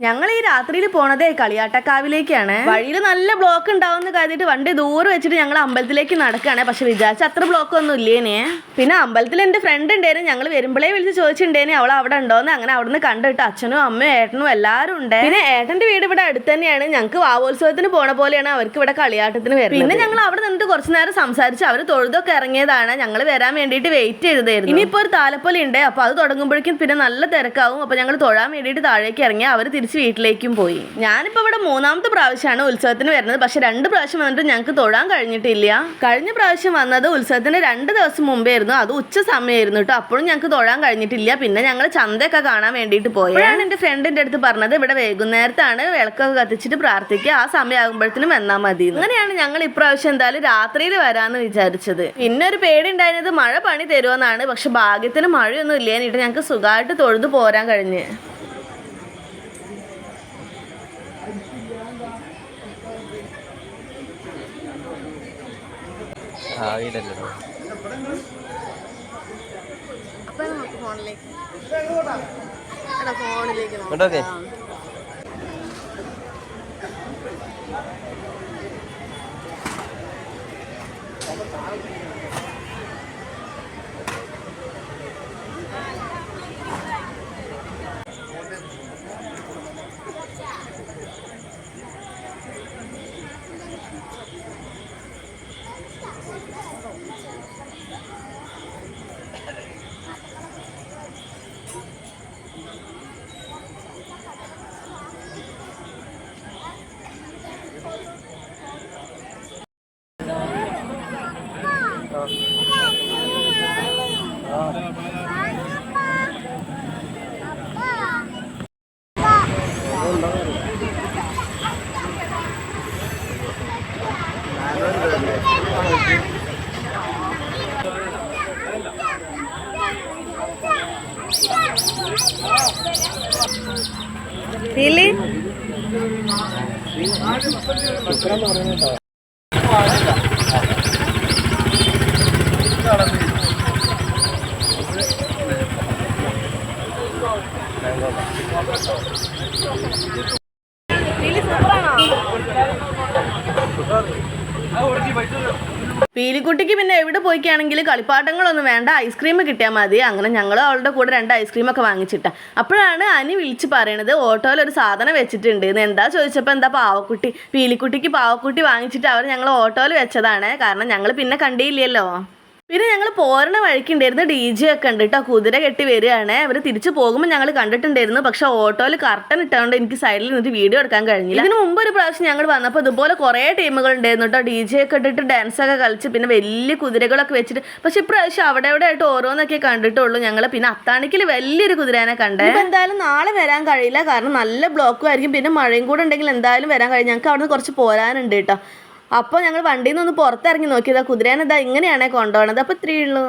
ഞങ്ങൾ ഈ രാത്രിയിൽ പോണതേ കളിയാട്ടക്കാവിലേക്കാണ്. വഴിയിൽ നല്ല ബ്ലോക്ക് ഉണ്ടാവുമെന്ന് കരുതിയിട്ട് വണ്ടി ദൂരെ വെച്ചിട്ട് ഞങ്ങൾ അമ്പലത്തിലേക്ക് നടക്കുകയാണ്. പക്ഷെ വിചാരിച്ച അത്ര ബ്ലോക്ക് ഒന്നും ഇല്ലേനെ. പിന്നെ അമ്പലത്തിൽ എൻ്റെ ഫ്രണ്ട് ഉണ്ടായിരുന്നു. ഞങ്ങൾ വരുമ്പോഴേ വിളിച്ച് ചോദിച്ചിട്ടുണ്ടേനെ അവൾ അവിടെ ഉണ്ടോന്ന്. അങ്ങനെ അവിടെ നിന്ന് കണ്ടിട്ട് അച്ഛനും അമ്മയും ഏട്ടനും എല്ലാവരും ഉണ്ട്. പിന്നെ ഏട്ടൻ്റെ വീട് ഇവിടെ അടുത്ത് തന്നെയാണ്. ഞങ്ങൾക്ക് വാവോത്സവത്തിന് പോണ പോലെയാണ് അവർക്ക് ഇവിടെ കളിയാട്ടത്തിന് വരുന്നത്. പിന്നെ ഞങ്ങൾ അവിടെ നിന്നിട്ട് കുറച്ച് നേരം സംസാരിച്ച് അവർ തൊഴുതൊക്കെ ഇറങ്ങിയതാണ്. ഞങ്ങൾ വരാൻ വേണ്ടിയിട്ട് വെയിറ്റ് ചെയ്തതായിരുന്നു. ഇനിയിപ്പോൾ ഒരു താലപ്പൊലി ഉണ്ട്. അപ്പോൾ അത് തുടങ്ങുമ്പോഴേക്കും പിന്നെ നല്ല തിരക്കാവും. അപ്പോൾ ഞങ്ങൾ തൊഴാൻ വേണ്ടിയിട്ട് താഴേക്ക് ഇറങ്ങി അവർ വീട്ടിലേക്കും പോയി. ഞാനിപ്പോൾ ഇവിടെ 3ാമത്തെ പ്രാവശ്യമാണ് ഉത്സവത്തിന് വരുന്നത്. പക്ഷെ 2 പ്രാവശ്യം വന്നിട്ട് ഞങ്ങൾക്ക് തൊഴാൻ കഴിഞ്ഞിട്ടില്ല. കഴിഞ്ഞ പ്രാവശ്യം വന്നത് ഉത്സവത്തിന് 2 ദിവസം മുമ്പേ ആയിരുന്നു. അത് ഉച്ച സമയമായിരുന്നു കേട്ടോ. അപ്പോഴും ഞങ്ങൾക്ക് തൊഴാൻ കഴിഞ്ഞിട്ടില്ല. പിന്നെ ഞങ്ങൾ ചന്തയൊക്കെ കാണാൻ വേണ്ടിയിട്ട് പോയി. അപ്പോഴാണ് എൻ്റെ ഫ്രണ്ടിൻ്റെ അടുത്ത് പറഞ്ഞത് ഇവിടെ വൈകുന്നേരത്താണ് വിളക്കൊക്കെ കത്തിച്ചിട്ട് പ്രാർത്ഥിക്കുക, ആ സമയമാകുമ്പോഴത്തേനും വന്നാൽ മതി. അങ്ങനെയാണ് ഞങ്ങൾ ഇപ്രാവശ്യം എന്തായാലും രാത്രിയിൽ വരാമെന്ന് വിചാരിച്ചത്. പിന്നെ ഒരു പേടി ഉണ്ടായിരുന്നത് മഴ പണി തരുമെന്നാണ്. പക്ഷെ ഭാഗ്യത്തിന് മഴയൊന്നും ഇല്ലേന്നിട്ട് ഞങ്ങൾക്ക് സുഖമായിട്ട് തൊഴുതു പോരാൻ കഴിഞ്ഞ്. ഫോണിലേക്ക് പീലിക്കുട്ടിക്ക് പിന്നെ എവിടെ പോയിക്കാണെങ്കിലും കളിപ്പാട്ടങ്ങളൊന്നും വേണ്ട, ഐസ്ക്രീം കിട്ടിയാൽ മതി. അങ്ങനെ ഞങ്ങൾ അവളുടെ കൂടെ 2 ഐസ്ക്രീമൊക്കെ വാങ്ങിച്ചിട്ടാ. അപ്പോഴാണ് അനി വിളിച്ച് പറയണത് ഓട്ടോയിൽ ഒരു സാധനം വെച്ചിട്ടുണ്ട്. എന്താ ചോദിച്ചപ്പോൾ എന്താ പാവക്കുട്ടി, പീലിക്കുട്ടിക്ക് പാവക്കുട്ടി വാങ്ങിച്ചിട്ട് അവർ ഞങ്ങൾ ഓട്ടോയിൽ വെച്ചതാണ്. കാരണം ഞങ്ങൾ പിന്നെ കണ്ടില്ലല്ലോ. പിന്നെ ഞങ്ങൾ പോരണ വഴിക്കുണ്ടായിരുന്നു DJ ഒക്കെ ഉണ്ട് കേട്ടോ. കുതിര കെട്ടി വരികയാണ്. അവർ തിരിച്ചു പോകുമ്പോൾ ഞങ്ങൾ കണ്ടിട്ടുണ്ടായിരുന്നു. പക്ഷെ ഓട്ടോയിൽ കർട്ടൻ ഇട്ടുകൊണ്ട് എനിക്ക് സൈഡിൽ നിന്നിട്ട് വീഡിയോ എടുക്കാൻ കഴിഞ്ഞില്ല. ഇതിന് മുമ്പ് ഒരു പ്രാവശ്യം ഞങ്ങൾ വന്നപ്പോൾ ഇതുപോലെ കുറേ ടീമുകൾ ഉണ്ടായിരുന്നു കേട്ടോ. DJ ഒക്കെ ഇട്ടിട്ട് ഡാൻസൊക്കെ കളിച്ച് പിന്നെ വലിയ കുതിരകളൊക്കെ വെച്ചിട്ട്. പക്ഷെ ഇപ്രാവശ്യം അവിടെ ആയിട്ട് ഓരോന്നൊക്കെ കണ്ടിട്ടുള്ളൂ ഞങ്ങൾ. പിന്നെ അത്താണിക്കിൽ വലിയൊരു കുതിരേനെ കണ്ടേ. എന്തായാലും നാളെ വരാൻ കഴിയില്ല, കാരണം നല്ല ബ്ലോക്കും ആയിരിക്കും. പിന്നെ മഴയും കൂടെ ഉണ്ടെങ്കിൽ എന്തായാലും വരാൻ കഴിയും. ഞങ്ങൾക്ക് അവിടെ നിന്ന് കുറച്ച് പോരാനുണ്ട് കേട്ടോ. അപ്പോൾ ഞങ്ങൾ വണ്ടിയിൽ നിന്ന് പുറത്തിറങ്ങി നോക്കിയതാ കുതിരേനെ ഇങ്ങനെയാണേ കൊണ്ടുപോകണത്. അപ്പോൾ 3 ഉള്ളൂ.